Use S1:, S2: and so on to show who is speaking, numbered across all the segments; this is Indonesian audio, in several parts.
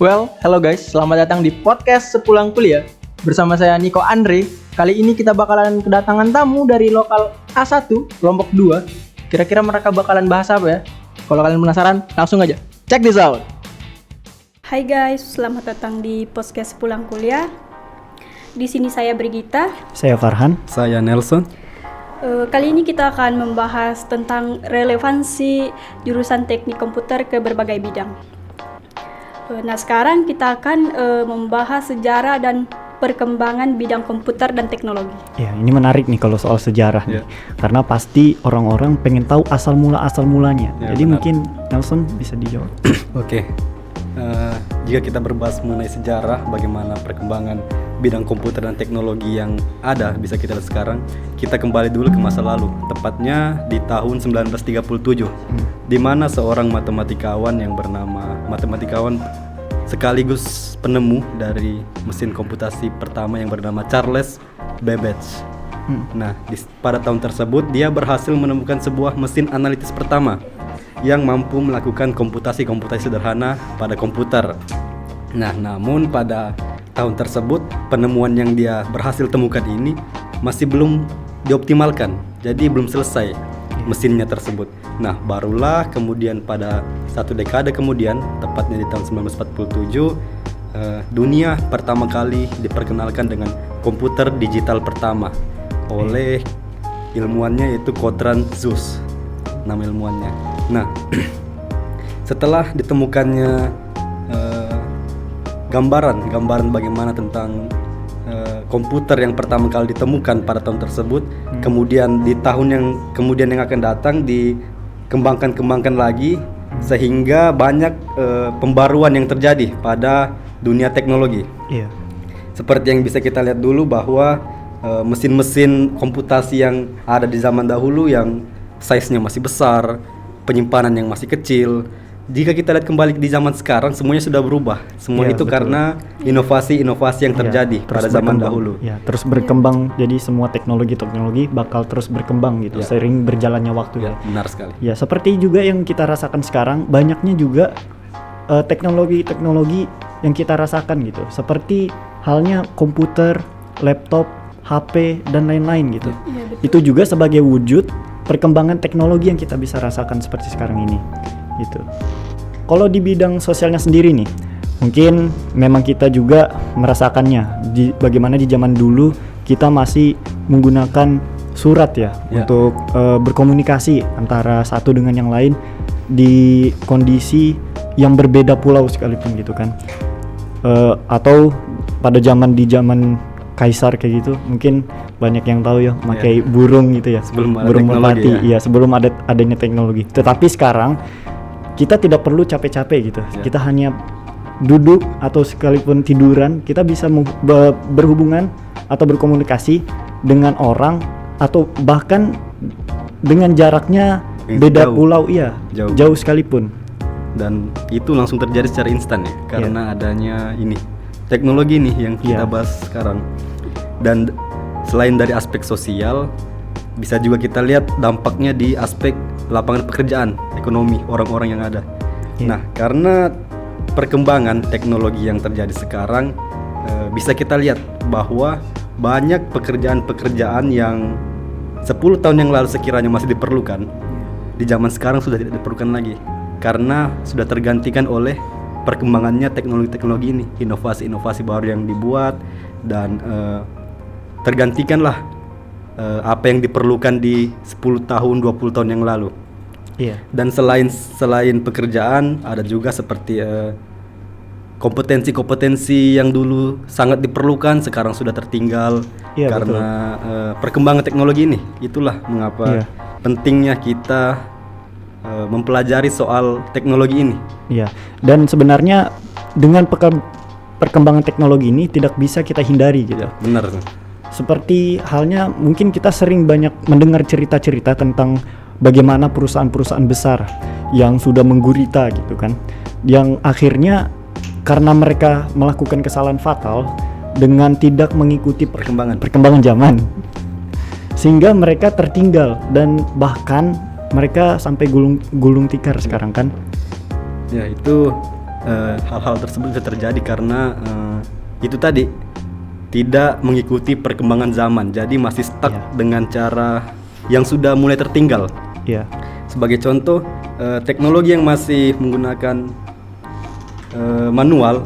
S1: Well, hello guys, selamat datang di podcast Sepulang Kuliah. Bersama saya Niko Andre. Kali ini kita bakalan kedatangan tamu dari lokal A1, kelompok 2. Kira-kira mereka bakalan bahas apa ya? Kalau kalian penasaran, langsung aja. Check this out.
S2: Hai guys, selamat datang di podcast Sepulang Kuliah. Di sini saya Brigita.
S3: Saya Farhan.
S4: Saya Nelson.
S2: Kali ini kita akan membahas tentang relevansi jurusan teknik komputer ke berbagai bidang. Nah, sekarang kita akan membahas sejarah dan perkembangan bidang komputer dan teknologi.
S3: Ya, ini menarik nih kalau soal sejarah nih. Karena pasti orang-orang pengen tahu asal mulanya. Jadi benar. Mungkin Nelson bisa dijawab.
S4: Oke. Jika kita berbahas mengenai sejarah, bagaimana perkembangan bidang komputer dan teknologi yang ada bisa kita lihat sekarang, kita kembali dulu ke masa lalu, tepatnya di tahun 1937, di mana seorang matematikawan yang bernama sekaligus penemu dari mesin komputasi pertama yang bernama Charles Babbage. Nah, pada tahun tersebut dia berhasil menemukan sebuah mesin analitis pertama yang mampu melakukan komputasi sederhana pada komputer. Nah, namun pada tahun tersebut penemuan yang dia berhasil temukan ini masih belum dioptimalkan, jadi belum selesai mesinnya tersebut. Nah, barulah kemudian pada satu dekade kemudian, tepatnya di tahun 1947, dunia pertama kali diperkenalkan dengan komputer digital pertama oleh ilmuwannya, yaitu Kotran Zuse, nama ilmuwannya. Nah, setelah ditemukannya gambaran bagaimana tentang komputer yang pertama kali ditemukan pada tahun tersebut, kemudian di tahun yang kemudian yang akan datang dikembangkan lagi, sehingga banyak pembaruan yang terjadi pada dunia teknologi. Seperti yang bisa kita lihat dulu bahwa mesin-mesin komputasi yang ada di zaman dahulu yang size-nya masih besar, penyimpanan yang masih kecil. Jika kita lihat kembali di zaman sekarang, semuanya sudah berubah. Semua itu betul. Karena inovasi-inovasi yang terjadi pada zaman dahulu.
S3: Terus berkembang, jadi semua teknologi bakal terus berkembang gitu, seiring berjalannya waktu.
S4: Benar sekali.
S3: Ya, seperti juga yang kita rasakan sekarang, banyaknya juga teknologi yang kita rasakan gitu. Seperti halnya komputer, laptop, HP dan lain-lain gitu. Itu juga sebagai wujud perkembangan teknologi yang kita bisa rasakan seperti sekarang ini. Gitu. Kalau di bidang sosialnya sendiri nih, mungkin memang kita juga merasakannya. Bagaimana di zaman dulu kita masih menggunakan surat untuk berkomunikasi antara satu dengan yang lain di kondisi yang berbeda pulau sekalipun gitu kan. Atau pada zaman kaisar kayak gitu, mungkin banyak yang tahu ya, pakai burung gitu ya, burung merpati sebelum adanya teknologi. Tetapi sekarang kita tidak perlu capek-capek gitu. Kita hanya duduk atau sekalipun tiduran, kita bisa berhubungan atau berkomunikasi dengan orang, atau bahkan dengan jaraknya beda pulau, jauh sekalipun.
S4: Dan itu langsung terjadi secara instan ya, karena adanya ini teknologi nih yang kita bahas sekarang. Dan selain dari aspek sosial, bisa juga kita lihat dampaknya di aspek lapangan pekerjaan, ekonomi orang-orang yang ada. Nah, karena perkembangan teknologi yang terjadi sekarang, bisa kita lihat bahwa banyak pekerjaan-pekerjaan yang 10 tahun yang lalu sekiranya masih diperlukan, di zaman sekarang sudah tidak diperlukan lagi, karena sudah tergantikan oleh perkembangannya teknologi-teknologi ini, inovasi-inovasi baru yang dibuat, dan tergantikanlah apa yang diperlukan di 10 tahun, 20 tahun yang lalu. Dan selain pekerjaan, ada juga seperti kompetensi yang dulu sangat diperlukan, sekarang sudah tertinggal karena perkembangan teknologi ini. Itulah mengapa pentingnya kita mempelajari soal teknologi ini.
S3: Dan sebenarnya dengan perkembangan teknologi ini tidak bisa kita hindari gitu.
S4: Benar.
S3: Seperti halnya mungkin kita sering banyak mendengar cerita-cerita tentang bagaimana perusahaan-perusahaan besar yang sudah menggurita gitu kan, yang akhirnya karena mereka melakukan kesalahan fatal dengan tidak mengikuti perkembangan zaman, sehingga mereka tertinggal dan bahkan mereka sampai gulung tikar sekarang kan.
S4: Ya, itu hal-hal tersebut bisa terjadi karena itu tadi tidak mengikuti perkembangan zaman, jadi masih stuck dengan cara yang sudah mulai tertinggal. Sebagai contoh, teknologi yang masih menggunakan manual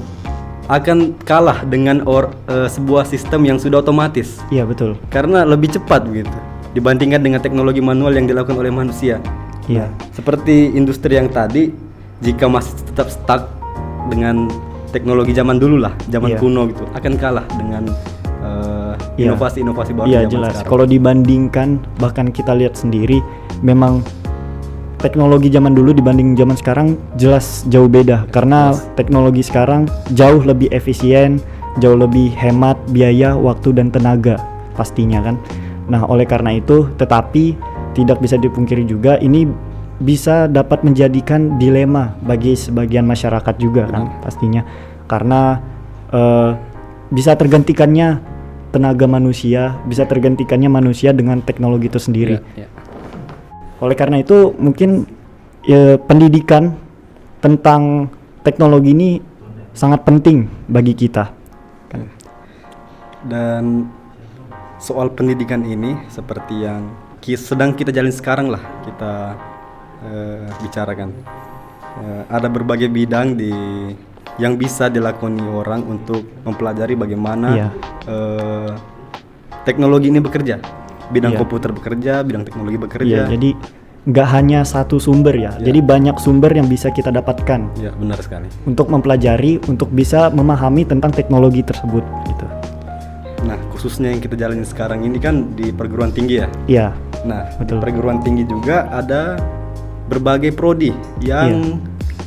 S4: akan kalah dengan sebuah sistem yang sudah otomatis.
S3: Iya, betul.
S4: Karena lebih cepat begitu dibandingkan dengan teknologi manual yang dilakukan oleh manusia.
S3: Iya.
S4: Seperti industri yang tadi, jika masih tetap stuck dengan teknologi zaman dulu lah, zaman kuno gitu, akan kalah dengan inovasi-inovasi baru zaman
S3: jelas.
S4: sekarang.
S3: Kalau dibandingkan, bahkan kita lihat sendiri, memang teknologi zaman dulu dibanding zaman sekarang jelas jauh beda. Karena teknologi sekarang jauh lebih efisien, jauh lebih hemat biaya, waktu dan tenaga pastinya kan. Nah, oleh karena itu, tetapi tidak bisa dipungkiri juga ini bisa dapat menjadikan dilema bagi sebagian masyarakat juga kan pastinya, karena bisa tergantikannya tenaga manusia, bisa tergantikannya manusia dengan teknologi itu sendiri. Oleh karena itu mungkin pendidikan tentang teknologi ini sangat penting bagi kita.
S4: Dan soal pendidikan ini seperti yang sedang kita jalin sekarang lah kita bicarakan. Ada berbagai bidang yang bisa dilakoni orang untuk mempelajari bagaimana teknologi ini bekerja. Bidang komputer bekerja, bidang teknologi bekerja.
S3: Jadi nggak hanya satu sumber jadi banyak sumber yang bisa kita dapatkan.
S4: Ya, benar sekali.
S3: Untuk mempelajari, untuk bisa memahami tentang teknologi tersebut gitu.
S4: Nah, khususnya yang kita jalani sekarang ini kan di perguruan tinggi ya.
S3: Iya.
S4: Nah,
S3: betul.
S4: Di perguruan tinggi juga ada berbagai prodi yang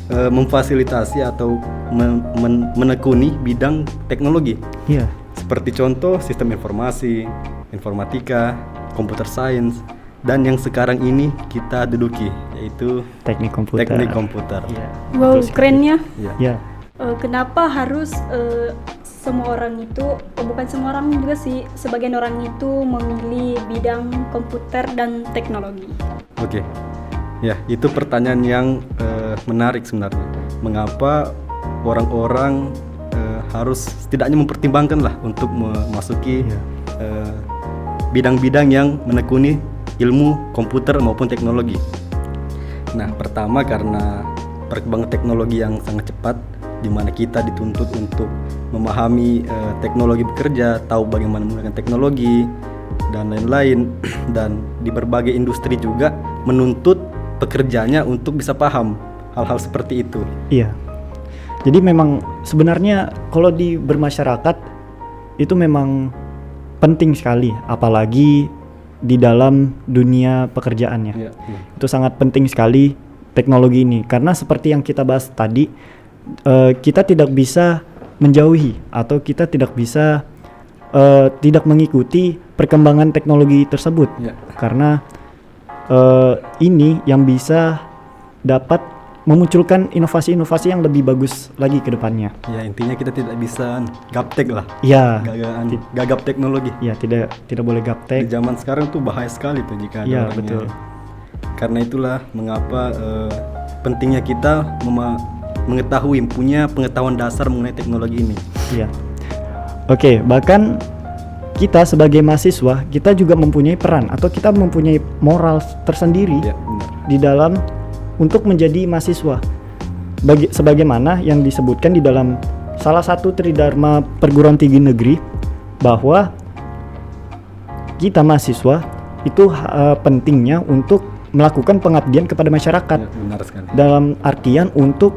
S4: memfasilitasi atau menekuni bidang teknologi.
S3: Iya.
S4: Seperti contoh sistem informasi, informatika, computer science, dan yang sekarang ini kita duduki yaitu
S3: teknik komputer.
S4: Iya.
S2: Wow, kerennya.
S3: Iya.
S2: Kenapa harus semua orang itu, bukan semua orang juga sih, sebagian orang itu memilih bidang komputer dan teknologi?
S4: Oke. Ya, itu pertanyaan yang menarik sebenarnya. Mengapa orang-orang harus setidaknya mempertimbangkan lah untuk memasuki bidang-bidang yang menekuni ilmu komputer maupun teknologi. Nah, pertama karena perkembangan teknologi yang sangat cepat, di mana kita dituntut untuk memahami teknologi bekerja, tahu bagaimana menggunakan teknologi dan lain-lain, dan di berbagai industri juga menuntut pekerjanya untuk bisa paham hal-hal seperti itu.
S3: Iya. Jadi memang sebenarnya kalau di bermasyarakat itu memang penting sekali, apalagi di dalam dunia pekerjaannya. Itu sangat penting sekali teknologi ini, karena seperti yang kita bahas tadi, kita tidak bisa menjauhi atau kita tidak bisa tidak mengikuti perkembangan teknologi tersebut, karena ini yang bisa dapat memunculkan inovasi-inovasi yang lebih bagus lagi ke depannya.
S4: Ya, intinya kita tidak bisa gaptek lah.
S3: Iya.
S4: Gagap teknologi.
S3: Iya, tidak boleh gaptek.
S4: Di zaman sekarang tuh bahaya sekali tuh jika ada orangnya.
S3: Betul.
S4: Karena itulah mengapa pentingnya kita mengetahui, punya pengetahuan dasar mengenai teknologi ini.
S3: Iya. Oke, bahkan kita sebagai mahasiswa, kita juga mempunyai peran atau kita mempunyai moral tersendiri di dalam untuk menjadi mahasiswa. Sebagaimana yang disebutkan di dalam salah satu tridharma perguruan tinggi negeri, bahwa kita mahasiswa itu pentingnya untuk melakukan pengabdian kepada masyarakat.
S4: Benar sekali.
S3: Dalam artian untuk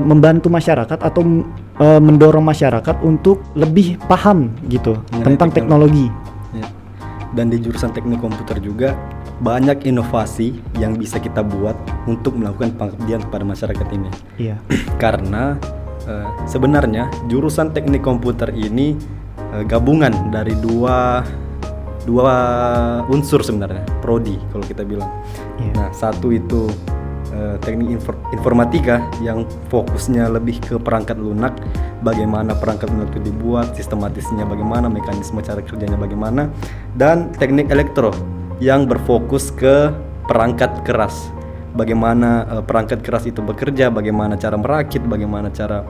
S3: membantu masyarakat atau mendorong masyarakat untuk lebih paham gitu tentang teknologi.
S4: Ya. Dan di jurusan teknik komputer juga banyak inovasi yang bisa kita buat untuk melakukan pengabdian kepada masyarakat ini.
S3: Iya.
S4: Karena sebenarnya jurusan teknik komputer ini gabungan dari dua unsur sebenarnya, prodi kalau kita bilang. Nah, satu itu teknik informatika yang fokusnya lebih ke perangkat lunak, bagaimana perangkat lunak itu dibuat, sistematisnya bagaimana, mekanisme cara kerjanya bagaimana, dan teknik elektro yang berfokus ke perangkat keras, bagaimana perangkat keras itu bekerja, bagaimana cara merakit, bagaimana cara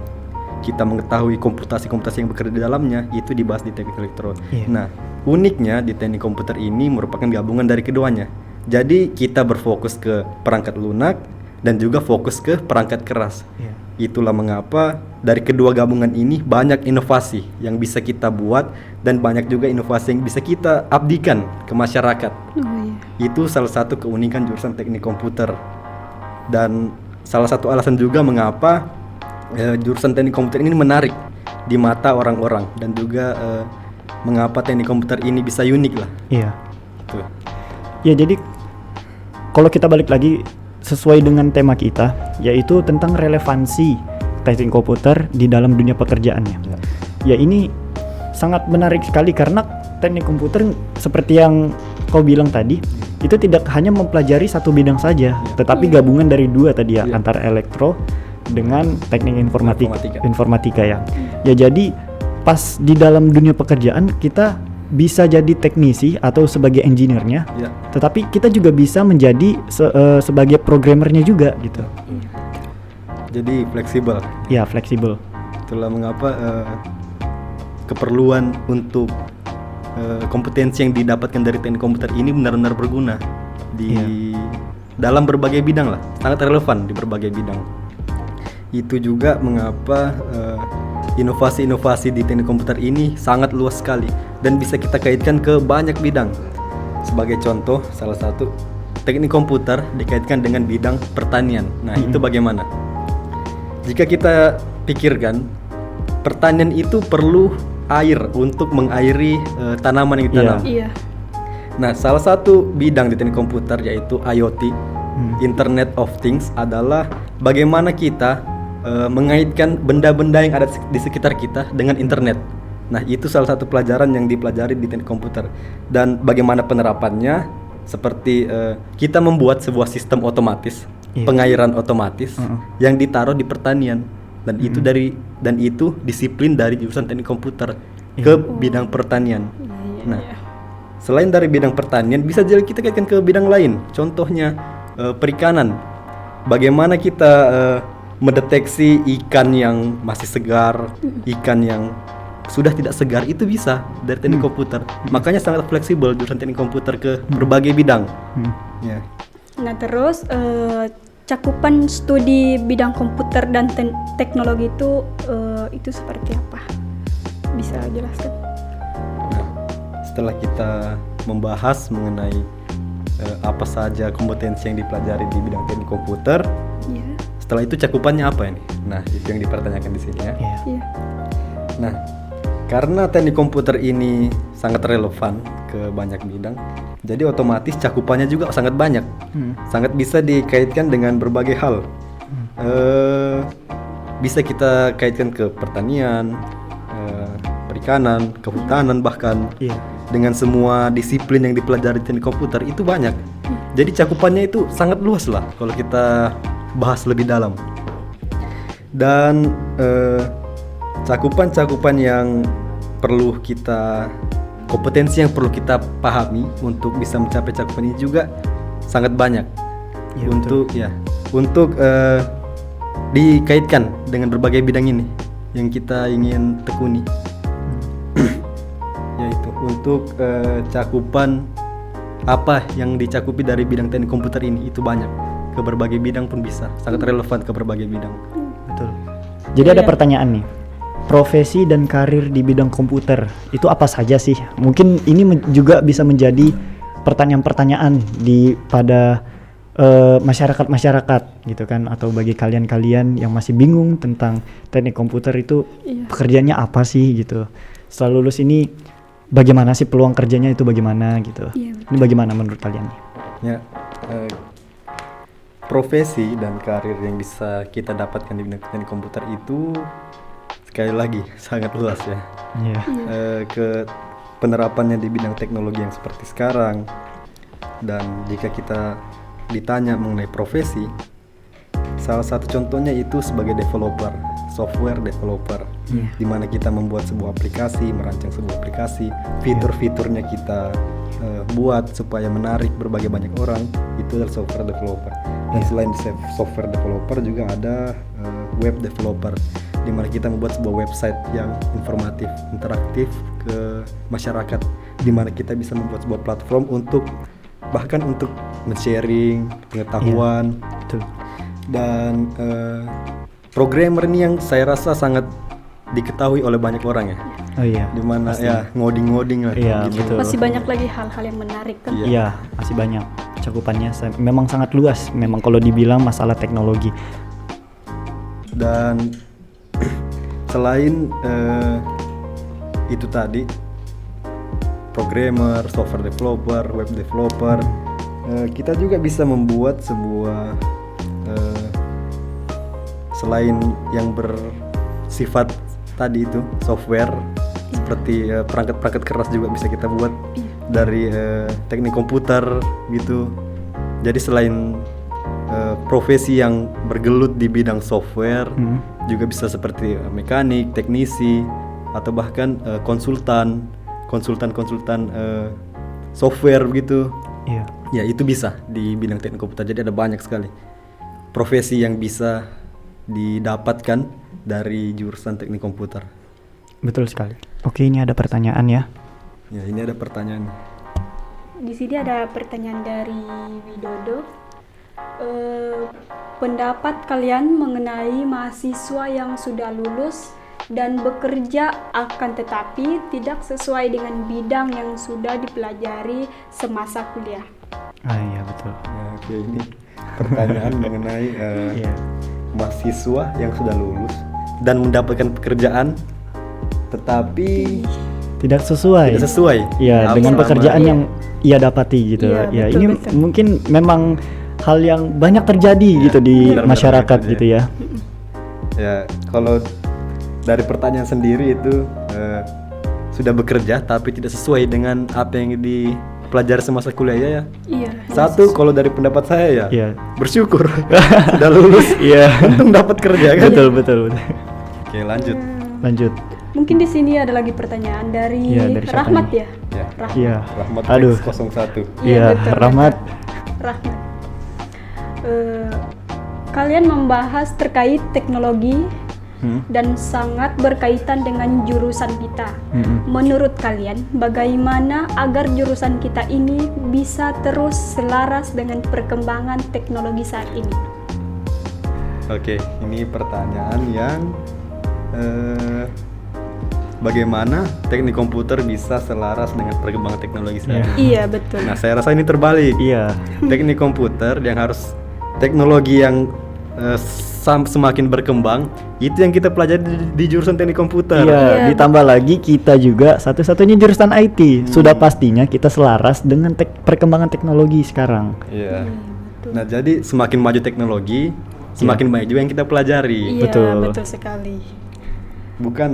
S4: kita mengetahui komputasi-komputasi yang bekerja di dalamnya, itu dibahas di teknik elektro. Nah, uniknya di teknik komputer ini merupakan gabungan dari keduanya. Jadi kita berfokus ke perangkat lunak dan juga fokus ke perangkat keras. Itulah mengapa dari kedua gabungan ini banyak inovasi yang bisa kita buat dan banyak juga inovasi yang bisa kita abdikan ke masyarakat. Itu salah satu keunikan jurusan teknik komputer. Dan salah satu alasan juga mengapa jurusan teknik komputer ini menarik di mata orang-orang, dan juga mengapa teknik komputer ini bisa unik lah. Gitu.
S3: Ya, jadi kalau kita balik lagi sesuai dengan tema kita, yaitu tentang relevansi teknik komputer di dalam dunia pekerjaannya. Ya, ini sangat menarik sekali karena teknik komputer seperti yang kau bilang tadi, itu tidak hanya mempelajari satu bidang saja, tetapi gabungan dari dua tadi ya, antara elektro dengan teknik informatika ya. Ya, jadi pas di dalam dunia pekerjaan kita bisa jadi teknisi atau sebagai engineer-nya, tetapi kita juga bisa menjadi sebagai programmernya juga gitu.
S4: Jadi fleksibel.
S3: Ya, fleksibel.
S4: Itulah mengapa keperluan untuk kompetensi yang didapatkan dari teknik komputer ini benar-benar berguna di dalam berbagai bidang lah, sangat relevan di berbagai bidang. Itu juga mengapa inovasi-inovasi di teknik komputer ini sangat luas sekali dan bisa kita kaitkan ke banyak bidang. Sebagai contoh, salah satu teknik komputer dikaitkan dengan bidang pertanian. Nah, itu bagaimana? Jika kita pikirkan, pertanian itu perlu air untuk mengairi tanaman yang ditanam. Nah, salah satu bidang di teknik komputer yaitu IoT, Internet of Things, adalah bagaimana kita mengaitkan benda-benda yang ada di sekitar kita dengan internet. Nah, itu salah satu pelajaran yang dipelajari di teknik komputer. Dan bagaimana penerapannya, seperti kita membuat sebuah sistem otomatis, pengairan otomatis yang ditaruh di pertanian. Dan itu disiplin dari jurusan teknik komputer ke bidang pertanian. Nah, selain dari bidang pertanian, bisa jadi kita kaitkan ke bidang lain. Contohnya perikanan. Bagaimana kita mendeteksi ikan yang masih segar, ikan yang sudah tidak segar, itu bisa dari teknik komputer. Makanya sangat fleksibel jurusan teknik komputer ke berbagai bidang.
S2: Nah, terus cakupan studi bidang komputer dan teknologi itu seperti apa? Bisa jelaskan?
S4: Nah, setelah kita membahas mengenai apa saja kompetensi yang dipelajari di bidang teknik komputer, setelah itu cakupannya apa ini? Nah, itu yang dipertanyakan di sini ya. Nah, karena teknik komputer ini sangat relevan ke banyak bidang, jadi otomatis cakupannya juga sangat banyak, sangat bisa dikaitkan dengan berbagai hal. Bisa kita kaitkan ke pertanian, perikanan, kehutanan, bahkan dengan semua disiplin yang dipelajari teknik komputer itu banyak. Jadi cakupannya itu sangat luas lah kalau kita bahas lebih dalam. Dan cakupan-cakupan yang perlu kita, kompetensi yang perlu kita pahami untuk bisa mencapai cakupan ini juga sangat banyak. Untuk dikaitkan dengan berbagai bidang ini yang kita ingin tekuni. Yaitu untuk cakupan apa yang dicakupi dari bidang teknik komputer ini, itu banyak. Ke berbagai bidang pun bisa, sangat relevan ke berbagai bidang.
S3: Betul. Jadi ada pertanyaan nih, profesi dan karir di bidang komputer itu apa saja sih? Mungkin ini juga bisa menjadi pertanyaan-pertanyaan pada masyarakat gitu kan, atau bagi kalian-kalian yang masih bingung tentang teknik komputer itu pekerjaannya apa sih gitu. Setelah lulus ini bagaimana sih peluang kerjanya itu, bagaimana gitu. Ini bagaimana menurut kalian nih?
S4: Ya, profesi dan karir yang bisa kita dapatkan di bidang teknik komputer itu sekali lagi sangat luas ya. Ke penerapannya di bidang teknologi yang seperti sekarang. Dan jika kita ditanya mengenai profesi, salah satu contohnya itu sebagai developer, software developer, di mana kita membuat sebuah aplikasi, merancang sebuah aplikasi, fitur-fiturnya kita buat supaya menarik berbagai banyak orang itu adalah software developer. Dan selain software developer juga ada web developer, di mana kita membuat sebuah website yang informatif, interaktif ke masyarakat, di mana kita bisa membuat sebuah platform untuk bahkan untuk men-sharing pengetahuan.
S3: Betul.
S4: Dan programmer ini yang saya rasa sangat diketahui oleh banyak orang ya.
S3: Oh iya.
S4: Dimana ya ngoding lah.
S3: Iya,
S4: gitu.
S3: betul.
S2: Masih banyak lagi hal-hal yang menarik kan.
S3: Iya, masih banyak cakupannya. Memang sangat luas. Memang kalau dibilang masalah teknologi.
S4: Dan selain itu tadi programmer, software developer, web developer, kita juga bisa membuat sebuah selain yang bersifat tadi itu software seperti perangkat-perangkat keras juga bisa kita buat dari teknik komputer gitu. Jadi selain profesi yang bergelut di bidang software, juga bisa seperti mekanik, teknisi, atau bahkan konsultan software begitu.
S3: Iya.
S4: Ya itu bisa di bidang teknik komputer. Jadi ada banyak sekali profesi yang bisa didapatkan dari jurusan teknik komputer.
S3: Betul sekali. Oke, ini ada pertanyaan ya.
S4: Ya, ini ada pertanyaan.
S2: Di sini ada pertanyaan dari Widodo. Pendapat kalian mengenai mahasiswa yang sudah lulus dan bekerja akan tetapi tidak sesuai dengan bidang yang sudah dipelajari semasa kuliah.
S3: Ah iya betul.
S4: Ya, oke, ini pertanyaan mengenai
S3: Iya.
S4: mahasiswa yang sudah lulus dan mendapatkan pekerjaan tetapi
S3: Tidak sesuai.
S4: tidak sesuai.
S3: Iya,
S4: Apa
S3: dengan
S4: selama-
S3: pekerjaan yang ia dapati gitu.
S2: Iya,
S3: Ya,
S2: betul,
S3: ini
S2: betul.
S3: mungkin memang hal yang banyak terjadi gitu di
S4: benar-benar
S3: masyarakat
S4: terjadi.
S3: gitu ya.
S4: Ya, kalau dari pertanyaan sendiri itu sudah bekerja tapi tidak sesuai dengan apa yang dipelajari semasa kuliah ya.
S2: Iya.
S4: Satu, kalau dari pendapat saya ya,
S3: Iya.
S4: bersyukur sudah lulus.
S3: Iya.
S4: Untung dapat kerja kan.
S3: Betul.
S4: Oke, lanjut.
S3: Lanjut.
S2: Mungkin di sini ada lagi pertanyaan dari,
S3: Iya, dari siapa
S2: Rahmat
S3: nih?
S2: ya.
S4: Ya.
S2: Rahmat.
S3: Iya.
S4: Rahmat
S3: Aduh.
S4: X01.
S3: Iya,
S2: betul,
S3: Rahmat.
S2: Rahmat. Kalian membahas terkait teknologi dan sangat berkaitan dengan jurusan kita. Menurut kalian, bagaimana agar jurusan kita ini bisa terus selaras dengan perkembangan teknologi saat ini?
S4: Oke, ini pertanyaan yang bagaimana teknik komputer bisa selaras dengan perkembangan teknologi saat ini.
S2: Iya, betul.
S4: Nah, saya rasa ini terbalik.
S3: Iya.
S4: Teknik komputer yang harus teknologi yang semakin berkembang itu yang kita pelajari di jurusan teknik komputer.
S3: Iya,
S2: Iya,
S3: ditambah lagi kita juga satu-satunya jurusan IT. Sudah pastinya kita selaras dengan perkembangan teknologi sekarang.
S4: Iya. Nah, jadi semakin maju teknologi, semakin banyak juga yang kita pelajari.
S2: Iya,
S3: betul.
S2: betul sekali.
S4: Bukan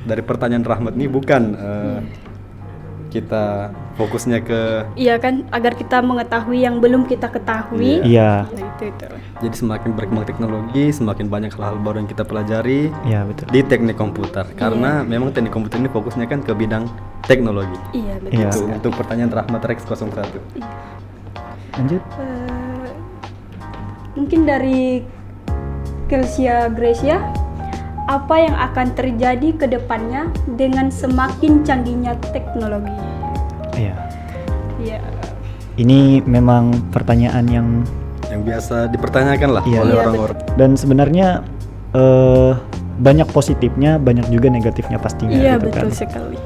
S4: dari pertanyaan Rahmat ini bukan kita fokusnya ke
S2: Iya kan, agar kita mengetahui yang belum kita ketahui.
S3: Iya.
S2: Ya, itu.
S4: jadi semakin berkembang teknologi, semakin banyak hal-hal baru yang kita pelajari
S3: Iya, betul.
S4: di teknik komputer. Karena memang teknik komputer ini fokusnya kan ke bidang teknologi.
S2: Iya, betul.
S3: Iya.
S4: Untuk pertanyaan Rahmat Rex01.
S3: Lanjut.
S2: Mungkin dari Kelsia Gracia, apa yang akan terjadi ke depannya dengan semakin canggihnya teknologi?
S3: Iya.
S2: Iya.
S3: Ini memang pertanyaan yang
S4: Yang biasa dipertanyakan lah
S3: Iya.
S4: oleh
S2: Iya,
S4: orang-orang.
S3: dan sebenarnya banyak positifnya, banyak juga negatifnya pastinya
S2: Iya,
S3: gitu
S2: betul
S3: kan.
S2: sekali.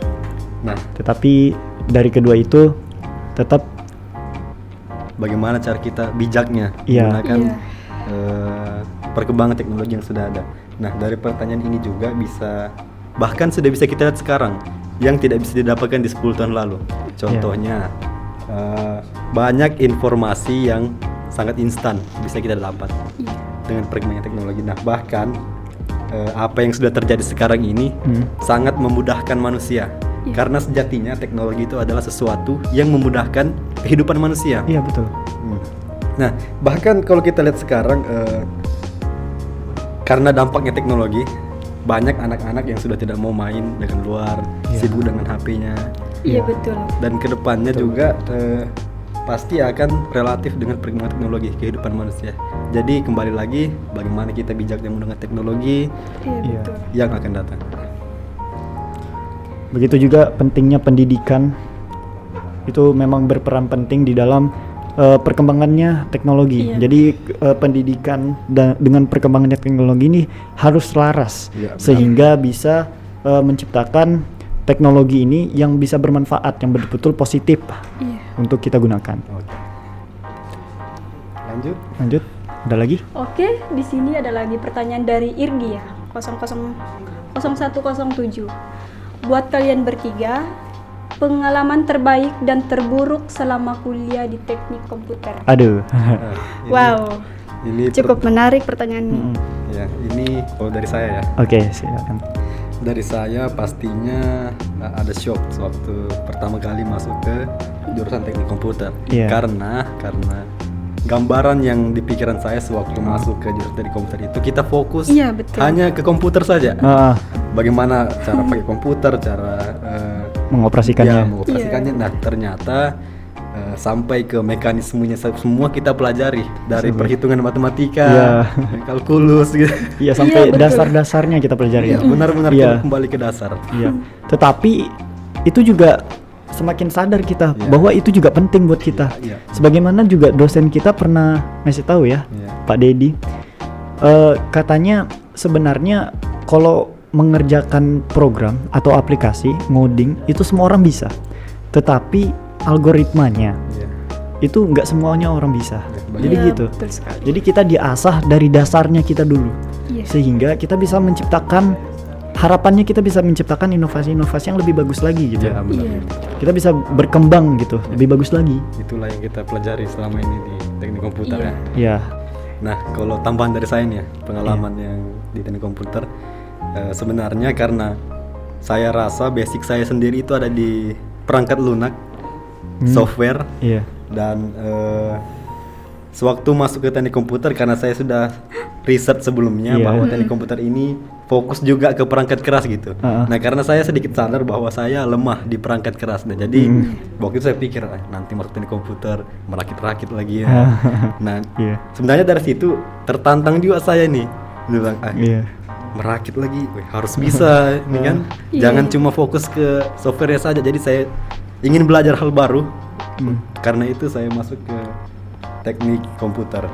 S4: Nah,
S3: Tetapi dari kedua itu tetap
S4: bagaimana cara kita bijaknya
S3: Iya.
S4: menggunakan
S2: Iya.
S4: perkembangan teknologi yang sudah ada. Nah, dari pertanyaan ini juga bisa, bahkan sudah bisa kita lihat sekarang yang tidak bisa didapatkan di 10 tahun lalu. Contohnya banyak informasi yang sangat instan bisa kita dapat dengan perkembangan teknologi. Nah, bahkan apa yang sudah terjadi sekarang ini sangat memudahkan manusia. Karena sejatinya teknologi itu adalah sesuatu yang memudahkan kehidupan manusia.
S3: iya betul.
S4: Nah, bahkan kalau kita lihat sekarang karena dampaknya teknologi, banyak anak-anak yang sudah tidak mau main dengan luar,
S3: Iya.
S4: sibuk dengan HP-nya.
S2: Iya betul.
S4: Dan kedepannya juga pasti akan relatif dengan perkembangan teknologi kehidupan manusia. Jadi kembali lagi bagaimana kita bijaknya menggunakan teknologi
S2: Iya betul.
S4: yang akan datang.
S3: Begitu juga pentingnya pendidikan, itu memang berperan penting di dalam perkembangannya teknologi.
S2: Iya.
S3: Jadi pendidikan dengan perkembangannya teknologi ini harus selaras,
S4: Iya, benar.
S3: sehingga bisa menciptakan teknologi ini yang bisa bermanfaat, yang betul-betul positif
S2: Iya.
S3: untuk kita gunakan.
S4: Oke. Lanjut.
S3: Lanjut, ada lagi?
S2: Oke, di sini ada lagi pertanyaan dari Irgi ya, 0107. Buat kalian bertiga, pengalaman terbaik dan terburuk selama kuliah di teknik komputer.
S3: Aduh.
S2: Wow,
S4: Ini
S2: cukup menarik pertanyaan ini.
S4: ya, ini kalau dari saya ya.
S3: Oke, silakan.
S4: Dari saya pastinya ada shock waktu pertama kali masuk ke jurusan teknik komputer.
S3: Iya.
S4: Karena gambaran yang di pikiran saya sewaktu masuk ke jurusan teknik komputer itu kita fokus
S2: Iya, betul.
S4: hanya ke komputer saja. Bagaimana cara pakai komputer, cara
S3: Mengoperasikannya.
S4: mengoperasikannya. Nah, ternyata sampai ke mekanismenya semua kita pelajari dari perhitungan matematika,
S3: Iya.
S4: kalkulus gitu.
S3: Iya, sampai
S2: betul.
S3: dasar-dasarnya kita pelajari.
S4: Iya, benar-benar
S3: Iya.
S4: kembali ke dasar.
S3: Iya. Tetapi itu juga semakin sadar kita
S4: Iya.
S3: bahwa itu juga penting buat kita.
S4: Iya.
S3: Sebagaimana juga dosen kita pernah ngasih tahu ya,
S4: Iya.
S3: Pak Dedi, katanya sebenarnya kalau mengerjakan program atau aplikasi ngoding itu semua orang bisa, tetapi algoritmanya
S4: Iya.
S3: itu nggak semuanya orang bisa. Jadi
S2: Iya,
S3: gitu.
S2: betul sekali.
S3: Jadi kita diasah dari dasarnya kita dulu,
S2: Iya.
S3: sehingga kita bisa menciptakan, harapannya kita bisa menciptakan inovasi-inovasi yang lebih bagus lagi gitu.
S4: Iya, benar.
S2: Iya.
S3: Kita bisa berkembang gitu, lebih bagus lagi.
S4: Itulah yang kita pelajari selama ini di teknik komputer
S2: Iya.
S4: ya.
S3: Ya,
S4: Nah, kalau tambahan dari saya nih ya, pengalaman yang di teknik komputer, sebenarnya karena saya rasa basic saya sendiri itu ada di perangkat lunak, software,
S3: iya,
S4: dan sewaktu masuk ke teknik komputer karena saya sudah riset sebelumnya
S3: Iya.
S4: bahwa teknik komputer ini fokus juga ke perangkat keras gitu. Nah, karena saya sedikit sadar bahwa saya lemah di perangkat keras. Nah, jadi waktu itu saya pikir nanti masuk teknik komputer merakit-rakit lagi ya. Nah,
S3: iya,
S4: sebenarnya dari situ tertantang juga saya nih. Bilang,
S3: iya,
S4: merakit lagi, wih, harus bisa ini kan. Jangan cuma fokus ke software saja. Jadi saya ingin belajar hal baru. Karena itu saya masuk ke teknik komputer.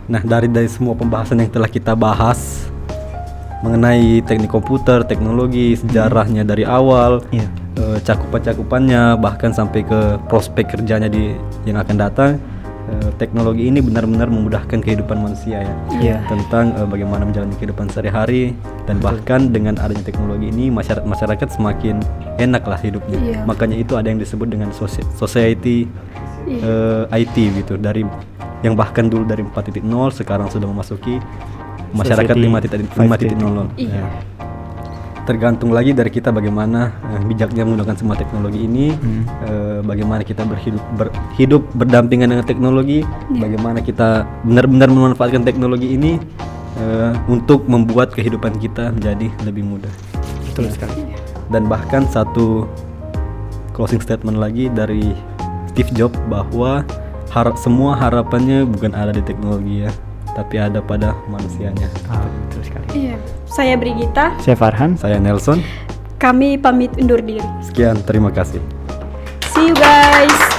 S4: Nah, dari semua pembahasan yang telah kita bahas mengenai teknik komputer, teknologi, sejarahnya dari awal,
S3: iya,
S4: cakupan-cakupannya, bahkan sampai ke prospek kerjanya yang akan datang, teknologi ini benar-benar memudahkan kehidupan manusia ya.
S3: Iya.
S4: Tentang bagaimana menjalani kehidupan sehari-hari, dan bahkan dengan adanya teknologi ini masyarakat semakin enak lah hidupnya.
S2: Iya.
S4: Makanya itu ada yang disebut dengan society IT gitu, dari yang bahkan dulu dari 4.0 sekarang sudah memasuki masyarakat
S3: Society
S4: 5.0.
S2: Iya.
S4: Tergantung lagi dari kita bagaimana bijaknya menggunakan semua teknologi ini, bagaimana kita berhidup berdampingan dengan teknologi, bagaimana kita benar-benar memanfaatkan teknologi ini untuk membuat kehidupan kita menjadi lebih mudah.
S3: betul sekali.
S4: Dan bahkan satu closing statement lagi dari Steve Jobs bahwa semua harapannya bukan ada di teknologi ya, tapi ada pada manusianya.
S3: Betul sekali.
S2: Iya. Saya Brigita,
S3: Saya Farhan.
S4: Saya Nelson.
S2: kami pamit undur diri.
S4: Sekian, terima kasih.
S2: See you guys.